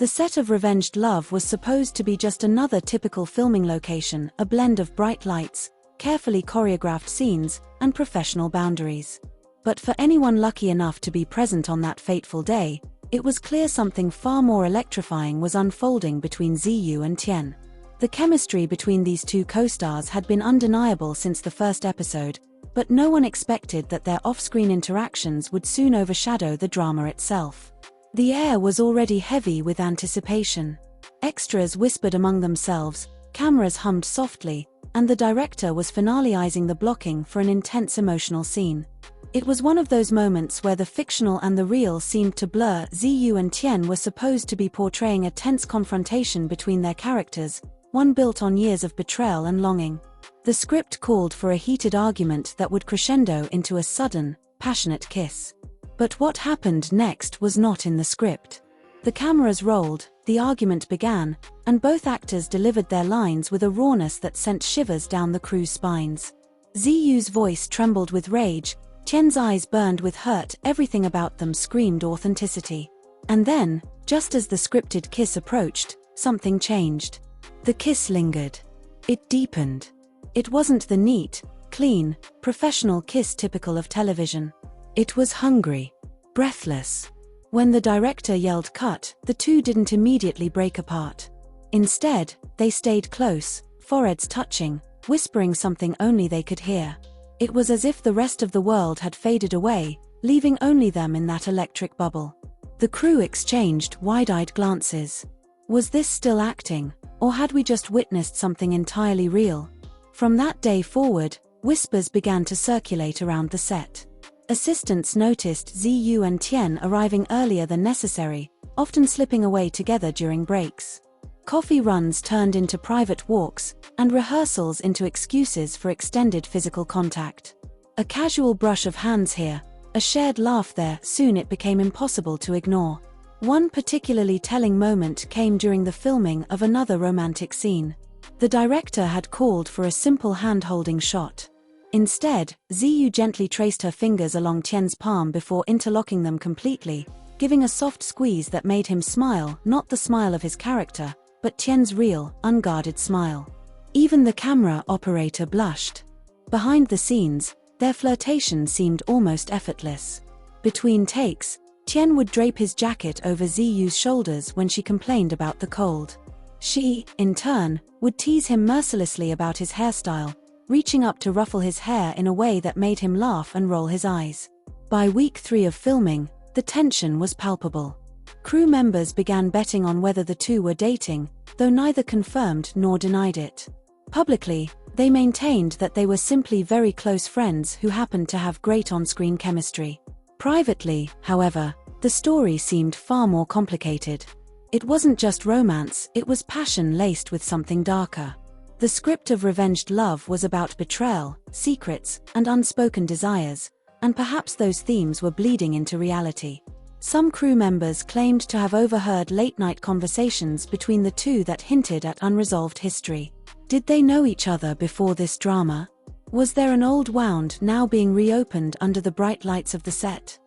The set of Revenged Love was supposed to be just another typical filming location, a blend of bright lights, carefully choreographed scenes, and professional boundaries. But for anyone lucky enough to be present on that fateful day, it was clear something far more electrifying was unfolding between Zi Yu and Tian. The chemistry between these two co-stars had been undeniable since the first episode, but no one expected that their off-screen interactions would soon overshadow the drama itself. The air was already heavy with anticipation. Extras whispered among themselves, cameras hummed softly, and the director was finalizing the blocking for an intense emotional scene. It was one of those moments where the fictional and the real seemed to blur. Zi Yu and Tian were supposed to be portraying a tense confrontation between their characters, one built on years of betrayal and longing. The script called for a heated argument that would crescendo into a sudden, passionate kiss. But what happened next was not in the script. The cameras rolled, the argument began, and both actors delivered their lines with a rawness that sent shivers down the crew's spines. Zi Yu's voice trembled with rage, Tian's eyes burned with hurt, everything about them screamed authenticity. And then, just as the scripted kiss approached, something changed. The kiss lingered. It deepened. It wasn't the neat, clean, professional kiss typical of television. It was hungry, breathless. When the director yelled cut, the two didn't immediately break apart. Instead, they stayed close, foreheads touching, whispering something only they could hear. It was as if the rest of the world had faded away, leaving only them in that electric bubble. The crew exchanged wide-eyed glances. Was this still acting, or had we just witnessed something entirely real? From that day forward, whispers began to circulate around the set. Assistants noticed Zi Yu and Tian arriving earlier than necessary, often slipping away together during breaks. Coffee runs turned into private walks, and rehearsals into excuses for extended physical contact. A casual brush of hands here, a shared laugh there, soon it became impossible to ignore. One particularly telling moment came during the filming of another romantic scene. The director had called for a simple hand-holding shot. Instead, Zi Yu gently traced her fingers along Tian's palm before interlocking them completely, giving a soft squeeze that made him smile, not the smile of his character, but Tian's real, unguarded smile. Even the camera operator blushed. Behind the scenes, their flirtation seemed almost effortless. Between takes, Tian would drape his jacket over Zi Yu's shoulders when she complained about the cold. She, in turn, would tease him mercilessly about his hairstyle, reaching up to ruffle his hair in a way that made him laugh and roll his eyes. By week 3 of filming, the tension was palpable. Crew members began betting on whether the two were dating, though neither confirmed nor denied it. Publicly, they maintained that they were simply very close friends who happened to have great on-screen chemistry. Privately, however, the story seemed far more complicated. It wasn't just romance, it was passion laced with something darker. The script of Revenged Love was about betrayal, secrets, and unspoken desires, and perhaps those themes were bleeding into reality. Some crew members claimed to have overheard late-night conversations between the two that hinted at unresolved history. Did they know each other before this drama? Was there an old wound now being reopened under the bright lights of the set?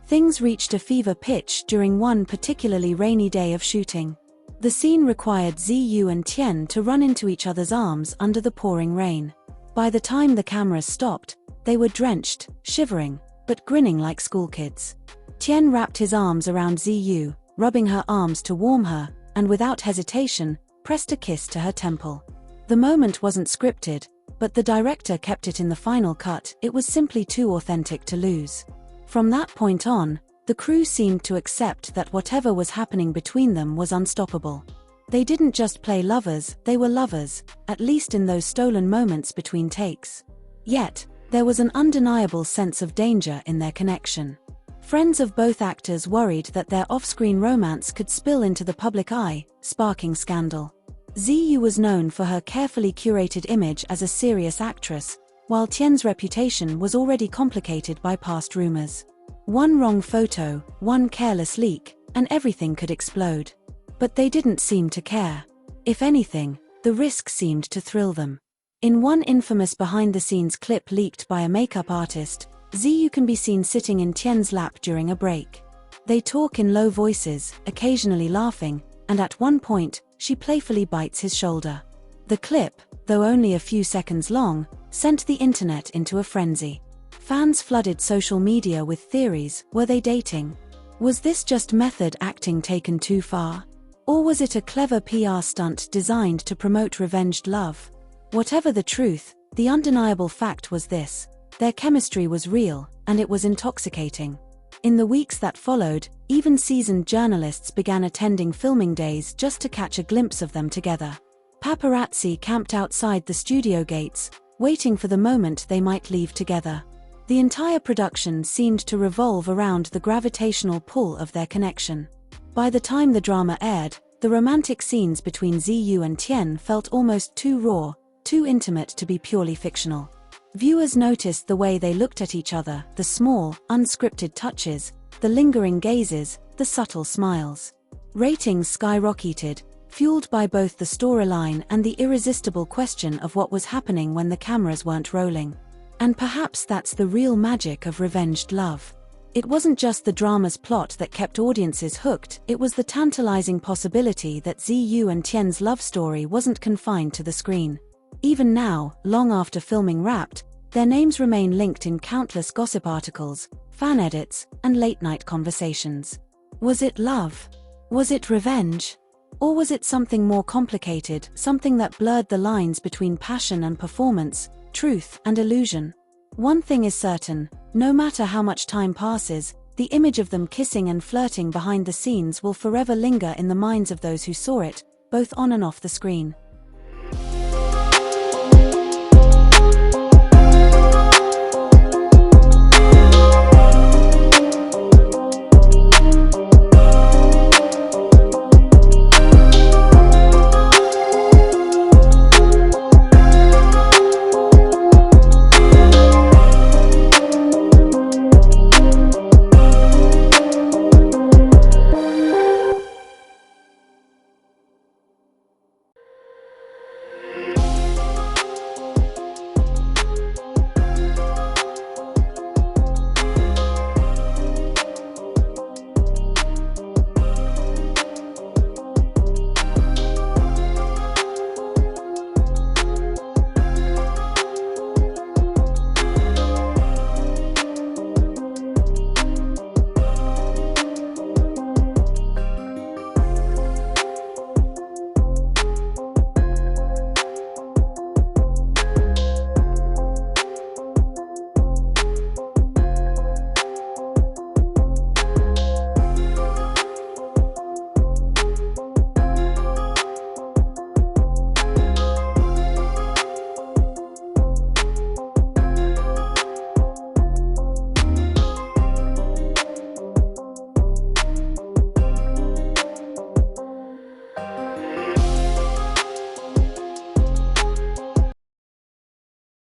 Things reached a fever pitch during one particularly rainy day of shooting. The scene required Zi Yu and Tian to run into each other's arms under the pouring rain. By the time the cameras stopped, they were drenched, shivering, but grinning like schoolkids. Tian wrapped his arms around Zi Yu, rubbing her arms to warm her, and without hesitation, pressed a kiss to her temple. The moment wasn't scripted, but the director kept it in the final cut. It was simply too authentic to lose. From that point on, the crew seemed to accept that whatever was happening between them was unstoppable. They didn't just play lovers, they were lovers, at least in those stolen moments between takes. Yet, there was an undeniable sense of danger in their connection. Friends of both actors worried that their off-screen romance could spill into the public eye, sparking scandal. Zi Yu was known for her carefully curated image as a serious actress, while Tian's reputation was already complicated by past rumors. One wrong photo, one careless leak, and everything could explode. But they didn't seem to care. If anything, the risk seemed to thrill them. In one infamous behind-the-scenes clip leaked by a makeup artist, Zi Yu can be seen sitting in Tian's lap during a break. They talk in low voices, occasionally laughing, and at one point, she playfully bites his shoulder. The clip, though only a few seconds long, sent the internet into a frenzy. Fans flooded social media with theories. Were they dating? Was this just method acting taken too far? Or was it a clever PR stunt designed to promote revenged love? Whatever the truth, the undeniable fact was this: their chemistry was real, and it was intoxicating. In the weeks that followed, even seasoned journalists began attending filming days just to catch a glimpse of them together. Paparazzi camped outside the studio gates, waiting for the moment they might leave together. The entire production seemed to revolve around the gravitational pull of their connection. By the time the drama aired, the romantic scenes between Zi Yu and Tian felt almost too raw, too intimate to be purely fictional. Viewers noticed the way they looked at each other, the small, unscripted touches, the lingering gazes, the subtle smiles. Ratings skyrocketed, fueled by both the storyline and the irresistible question of what was happening when the cameras weren't rolling. And perhaps that's the real magic of revenged love. It wasn't just the drama's plot that kept audiences hooked, it was the tantalizing possibility that Zi Yu and Tian's love story wasn't confined to the screen. Even now, long after filming wrapped, their names remain linked in countless gossip articles, fan edits, and late-night conversations. Was it love? Was it revenge? Or was it something more complicated, something that blurred the lines between passion and performance, truth and illusion? One thing is certain: no matter how much time passes, the image of them kissing and flirting behind the scenes will forever linger in the minds of those who saw it, both on and off the screen.